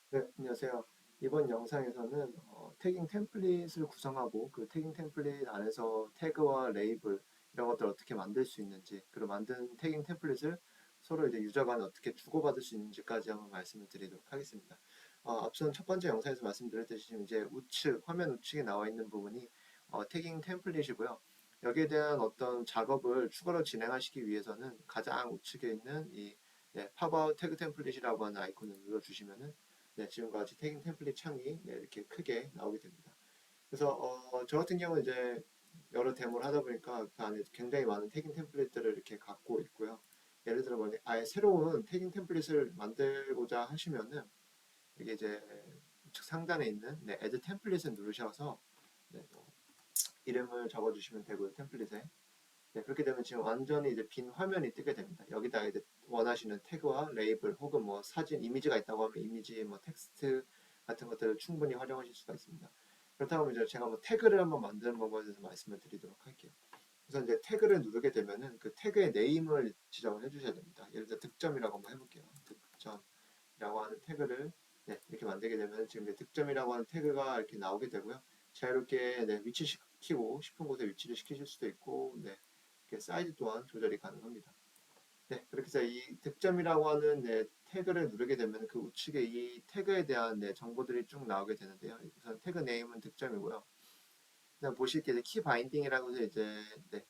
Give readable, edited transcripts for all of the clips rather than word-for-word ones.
네, 안녕하세요. 이번 영상에서는 태깅 템플릿을 구성하고 그 태깅 템플릿 안에서 태그와 레이블 이런 것들을 어떻게 만들 수 있는지, 그리고 만든 태깅 템플릿을 서로 이제 유저 간에 어떻게 주고받을 수 있는지까지 한번 말씀을 드리도록 하겠습니다. 앞선 첫 번째 영상에서 말씀드렸듯이 지금 이제 우측, 화면 우측에 나와 있는 부분이 태깅 템플릿이고요. 여기에 대한 어떤 작업을 추가로 진행하시기 위해서는 가장 우측에 있는 이 팝아웃 태그 템플릿이라고 하는 아이콘을 눌러주시면은 네, 지금과 같이 태깅 템플릿 창이 네, 이렇게 크게 나오게 됩니다. 그래서 저 같은 경우는 이제 여러 데모를 하다 보니까 그 안에 굉장히 많은 태깅 템플릿들을 이렇게 갖고 있고요. 예를 들어 뭐 아예 새로운 태깅 템플릿을 만들고자 하시면은 이게 이제 우측 상단에 있는 네, Add 템플릿을 누르셔서 네, 이름을 적어주시면 되고요. 템플릿에 네, 그렇게 되면 지금 완전히 이제 빈 화면이 뜨게 됩니다. 여기다 이제 원하시는 태그와 레이블 혹은 뭐 사진, 이미지가 있다고 하면 이미지, 뭐 텍스트 같은 것들을 충분히 활용하실 수가 있습니다. 그렇다고 이제 제가 뭐 태그를 한번 만드는 방법에 대해서 말씀을 드리도록 할게요. 그래서 이제 태그를 누르게 되면은 그 태그의 네임을 지정을 해주셔야 됩니다. 예를 들어 득점이라고 한번 해볼게요. 득점이라고 하는 태그를 네, 이렇게 만들게 되면 지금 이제 득점이라고 하는 태그가 이렇게 나오게 되고요. 자유롭게 네, 위치시키고 싶은 곳에 위치를 시키실 수도 있고 네, 이렇게 사이즈 또한 조절이 가능합니다. 네, 그렇게 해서 이 득점이라고 하는 네, 태그를 누르게 되면 그 우측에 이 태그에 대한 네, 정보들이 쭉 나오게 되는데요. 우선 태그 네임은 득점이고요. 그다음 보시기에 키 바인딩이라고 해서 이제 네,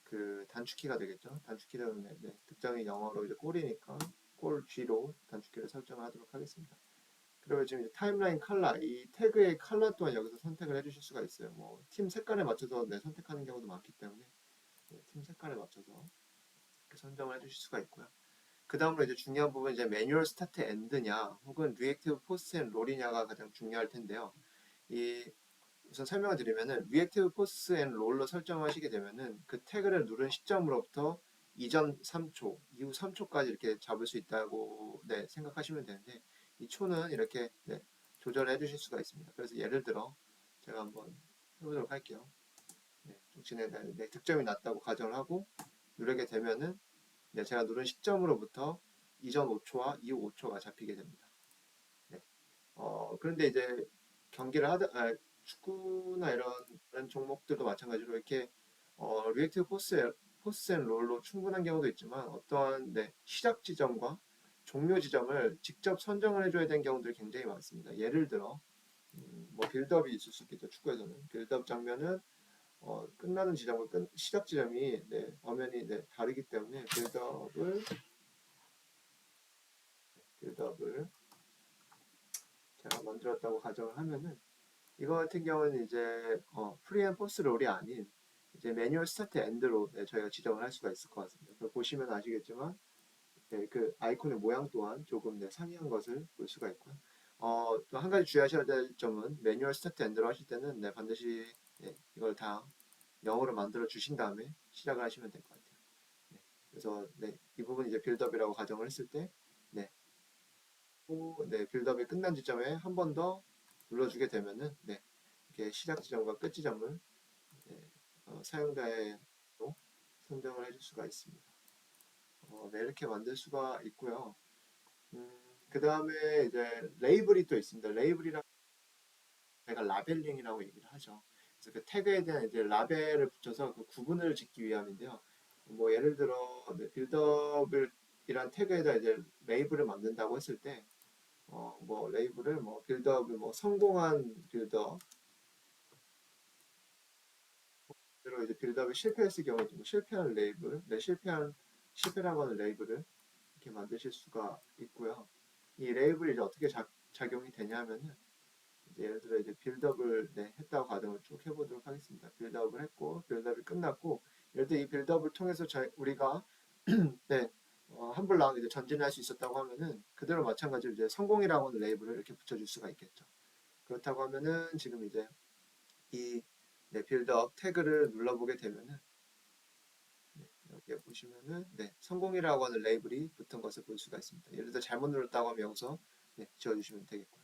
그 단축키가 되겠죠. 단축키 때문에 네, 득점이 영어로 이제 골이니까 골 G로 단축키를 설정하도록 하겠습니다. 그리고 지금 이제 타임라인 컬러, 이 태그의 컬러 또한 여기서 선택을 해주실 수가 있어요. 뭐 팀 색깔에 맞춰서 네, 선택하는 경우도 많기 때문에 네, 팀 색깔에 맞춰서 선정을 해주실 수가 있고요. 그 다음으로 이제 중요한 부분 이제 매뉴얼 스타트 엔드냐 혹은 리액티브 포스트 앤 롤이냐가 가장 중요할 텐데요. 이 우선 설명을 드리면은 리액티브 포스트 앤 롤로 설정하시게 되면은 그 태그를 누른 시점으로부터 이전 3초, 이후 3초까지 이렇게 잡을 수 있다고 네, 생각하시면 되는데 이 초는 이렇게 네, 조절해 주실 수가 있습니다. 그래서 예를 들어 제가 한번 해보도록 할게요. 네, 좀 진행해 네, 득점이 났다고 가정을 하고 누르게 되면은 네, 제가 누른 시점으로부터 이전 5초와 이후 5초가 잡히게 됩니다. 네. 그런데 이제 경기를 축구나 이런 다른 종목들도 마찬가지로 이렇게 리액티브 포스 앤 롤로 충분한 경우도 있지만 어떠한 네, 시작 지점과 종료 지점을 직접 선정을 해줘야 되는 경우들이 굉장히 많습니다. 예를 들어 뭐 빌드업이 있을 수 있겠죠. 축구에서는 빌드업 장면은 끝나는 지점과 시작 지점이 네, 엄연히 네, 다르기 때문에 빌드업을 제가 만들었다고 가정을 하면은 이거 같은 경우는 이제 프리앤 포스 롤이 아닌 이제 매뉴얼 스타트 엔드로 네, 저희가 지정을 할 수가 있을 것 같습니다. 보시면 아시겠지만 네, 그 아이콘의 모양 또한 조금 네, 상이한 것을 볼 수가 있고요. 또 한 가지 주의하셔야 될 점은 매뉴얼 스타트 엔드로 하실 때는 네, 반드시 네, 이걸 다 영어로 만들어 주신 다음에 시작을 하시면 될 것 같아요. 네, 그래서 네, 이 부분 이제 빌드업이라고 가정을 했을 때 네, 네, 빌드업이 끝난 지점에 한 번 더 눌러주게 되면은 네, 이렇게 시작 지점과 끝 지점을 네, 사용자의 선정을 해줄 수가 있습니다. 네, 이렇게 만들 수가 있고요. 그 다음에 이제 레이블이 또 있습니다. 레이블이랑 제가 라벨링이라고 얘기를 하죠. 그래서 그 태그에 대한 이제 라벨을 붙여서 그 구분을 짓기 위함인데요. 뭐 예를 들어 네, 빌드업이란 태그에다 이제 레이블을 만든다고 했을 때 뭐 레이블을 뭐 빌드업을 뭐 성공한 빌드업, 로 이제 빌드업이 실패했을 경우에 좀 실패한 레이블, 네, 실패라고 하는 레이블을 이렇게 만드실 수가 있고요. 이 레이블이 이제 어떻게 작용이 되냐 하면은 이제 예를 들어 이제 빌드업을 네, 했다고 가정을 쭉 해보도록 하겠습니다. 빌드업을 했고 빌드업이 끝났고 예를 들어 이 빌드업을 통해서 우리가 네, 한블락 이제 전진할 수 있었다고 하면은 그대로 마찬가지로 이제 성공이라고 하는 레이블을 이렇게 붙여줄 수가 있겠죠. 그렇다고 하면은 지금 이제 이 네, 빌드업 태그를 눌러보게 되면은 네, 여기에 보시면은 네, 성공이라고 하는 레이블이 붙은 것을 볼 수가 있습니다. 예를 들어 잘못 눌렀다고 하면 여기서 네, 지워주시면 되겠고요.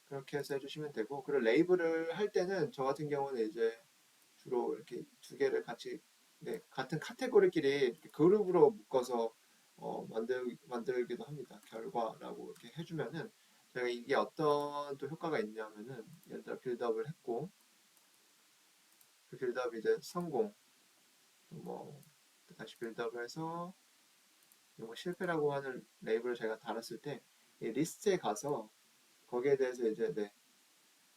그렇게 해서 해주시면 되고 그리고 레이블을 할 때는 저 같은 경우는 이제 주로 이렇게 두 개를 같이 네, 같은 카테고리끼리 이렇게 그룹으로 묶어서 만들기도 합니다. 결과라고 이렇게 해주면은 제가 이게 어떤 또 효과가 있냐면은 예를 들어 빌드업을 했고 그 빌드업이 이제 성공 뭐 다시 빌드업을 해서 뭐 실패라고 하는 레이블을 제가 달았을 때 이 리스트에 가서 거기에 대해서 이제 네,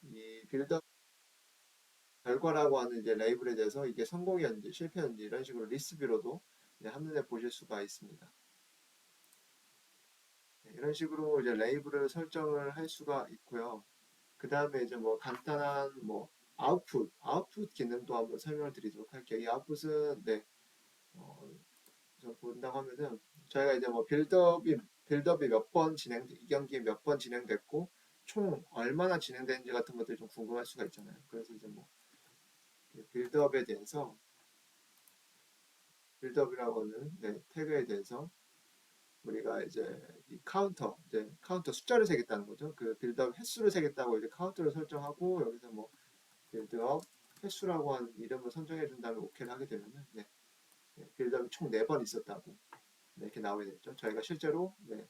이 빌드업 결과라고 하는 이제 레이블에 대해서 이게 성공이었는지 실패였는지 이런 식으로 리스트뷰로도 이제 한눈에 보실 수가 있습니다. 네, 이런 식으로 이제 레이블을 설정을 할 수가 있고요. 그 다음에 이제 뭐 간단한 뭐 아웃풋 기능도 한번 설명을 드리도록 할게요. 이 아웃풋은 네, 어, 저 본다고 하면은 저희가 이제 뭐 빌드업이 몇 번 이 경기에 몇 번 진행됐고 총 얼마나 진행되는지 같은 것들이 좀 궁금할 수가 있잖아요. 그래서 이제 뭐 빌드업에 대해서 빌드업이라고 하는 네, 태그에 대해서 우리가 이제 이 이제 카운터 숫자를 세겠다는 거죠. 그 빌드업 횟수를 세겠다고 이제 카운터를 설정하고 여기서 뭐 빌드업 횟수라고 하는 이름을 선정해 준 다음에 오케이를 하게 되면은 네, 네, 빌드업이 총 4번 있었다고 네, 이렇게 나오게 됐죠. 저희가 실제로 네,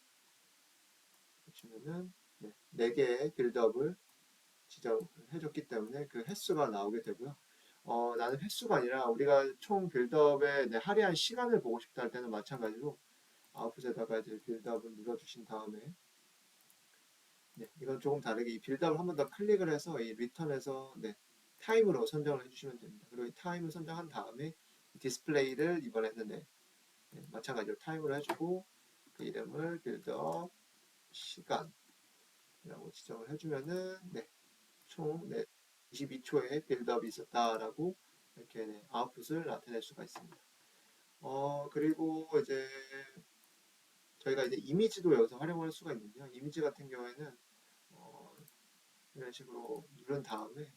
보시면은 네, 4개의 빌드업을 지정해줬기 때문에 그 횟수가 나오게 되고요. 나는 횟수가 아니라 우리가 총 빌드업의 네, 할애한 시간을 보고 싶다 할 때는 마찬가지로 아웃풋에다가 이제 빌드업을 눌러주신 다음에 네, 이건 조금 다르게 이 빌드업을 한 번 더 클릭을 해서 이 리턴에서 네, 타임으로 선정을 해주시면 됩니다. 그리고 이 타임을 선정한 다음에 디스플레이를 이번에는 네, 네, 마찬가지로 타임으로 해주고 그 이름을 빌드업 시간이라고 지정을 해주면은 네, 총 네, 22초의 빌드업이 있었다라고 이렇게 네, 아웃풋을 나타낼 수가 있습니다. 그리고 이제 저희가 이제 이미지도 여기서 활용할 수가 있는데요. 이미지 같은 경우에는 어, 이런 식으로 누른 다음에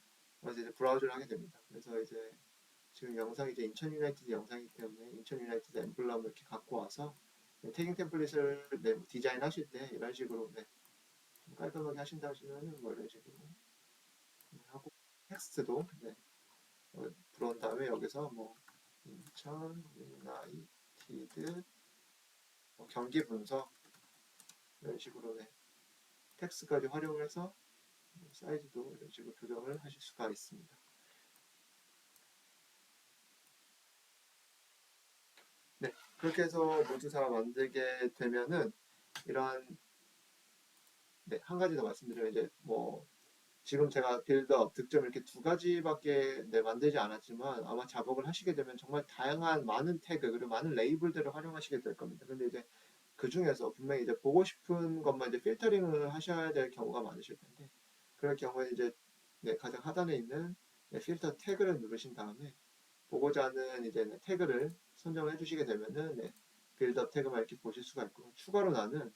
이제 브라우저를 하게 됩니다. 그래서 이제 지금 영상이 이제 인천 유나이티드 영상이기 때문에 인천 유나이티드 엠블럼을 이렇게 갖고 와서 네, 태깅 템플릿을 네, 디자인하실 때 이런 식으로 네, 좀 깔끔하게 하신다 하시면은 뭐 이런 식으로 하고 텍스트도 네, 들어온 다음에 여기서 뭐 인천 유나이티드 뭐 경기 분석 이런 식으로 네, 텍스트까지 활용을 해서 사이즈도 이런 식으로 조정을 하실 수가 있습니다. 네, 그렇게 해서 모두 다 만들게 되면은 이러한 네, 한 가지 더 말씀드리면 이제 뭐 지금 제가 빌드업, 득점 이렇게 두 가지밖에 네, 만들지 않았지만 아마 작업을 하시게 되면 정말 다양한 많은 태그 그리고 많은 레이블들을 활용하시게 될 겁니다. 근데 이제 그 중에서 분명히 이제 보고 싶은 것만 이제 필터링을 하셔야 될 경우가 많으실 텐데 그럴 경우에 이제 네, 가장 하단에 있는 네, 필터 태그를 누르신 다음에 보고자 하는 이제 네, 태그를 선정해 주시게 되면은 네, 빌드업 태그만 이렇게 보실 수가 있고 추가로 나는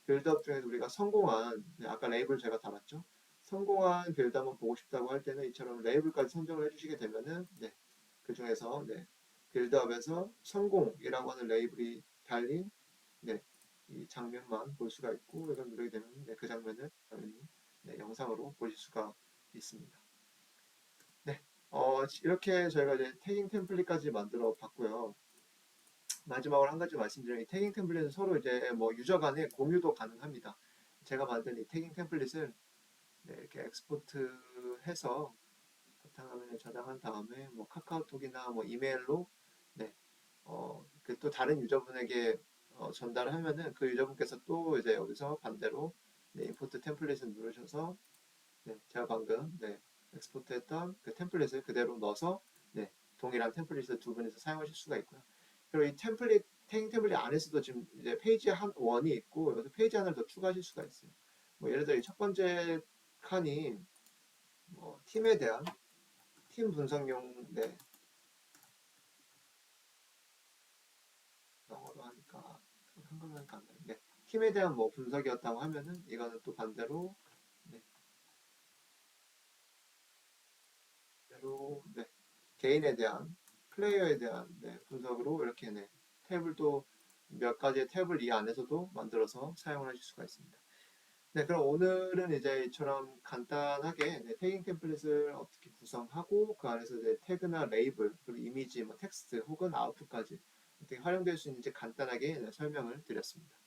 빌드업 중에서 우리가 성공한 네, 아까 레이블 제가 달았죠. 성공한 빌드업만 보고 싶다고 할 때는 이처럼 레이블까지 선정을 해주시게 되면은 네, 그 중에서 네, 빌드업에서 성공이라고 하는 레이블이 달린 네, 이 장면만 볼 수가 있고 이걸 누르게 되면 네, 그 장면을 당연히 네, 영상으로 보실 수가 있습니다. 네, 이렇게 저희가 이제 태깅 템플릿까지 만들어 봤고요. 마지막으로 한 가지 말씀드리면 이 태깅 템플릿은 서로 이제 뭐 유저 간에 공유도 가능합니다. 제가 만든 이 태깅 템플릿을 네, 이렇게 엑스포트해서 바탕화면에 저장한 다음에 뭐 카카오톡이나 뭐 이메일로 네, 그또 다른 유저분에게 전달을 하면은 그 유저분께서 또 이제 여기서 반대로 네, 임포트 템플릿을 누르셔서 네, 제가 방금 네, 엑스포트했던 그 템플릿을 그대로 넣어서 네, 동일한 템플릿을 두 분이서 사용하실 수가 있고요. 그리고 이 태깅 템플릿 안에서도 지금 이제 페이지 한 원이 있고 여기서 페이지 하나를 더 추가하실 수가 있어요. 뭐 예를 들어 이 첫 번째 칸이 뭐 팀에 대한 팀 분석용 네, 영어로 하니까 한글로 하니까 안 되는데 팀에 대한 뭐 분석이었다고 하면은 이거는 또 반대로 네, 반대로 네, 개인에 대한 플레이어에 대한 네, 분석으로 이렇게 네, 탭을 또 몇 가지의 탭을 이 안에서도 만들어서 사용을 하실 수가 있습니다. 네, 그럼 오늘은 이제 이처럼 간단하게 네, 태깅 템플릿을 어떻게 구성하고 그 안에서 이제 태그나 레이블 그리고 이미지, 뭐 텍스트 혹은 아웃풋까지 어떻게 활용될 수 있는지 간단하게 네, 설명을 드렸습니다.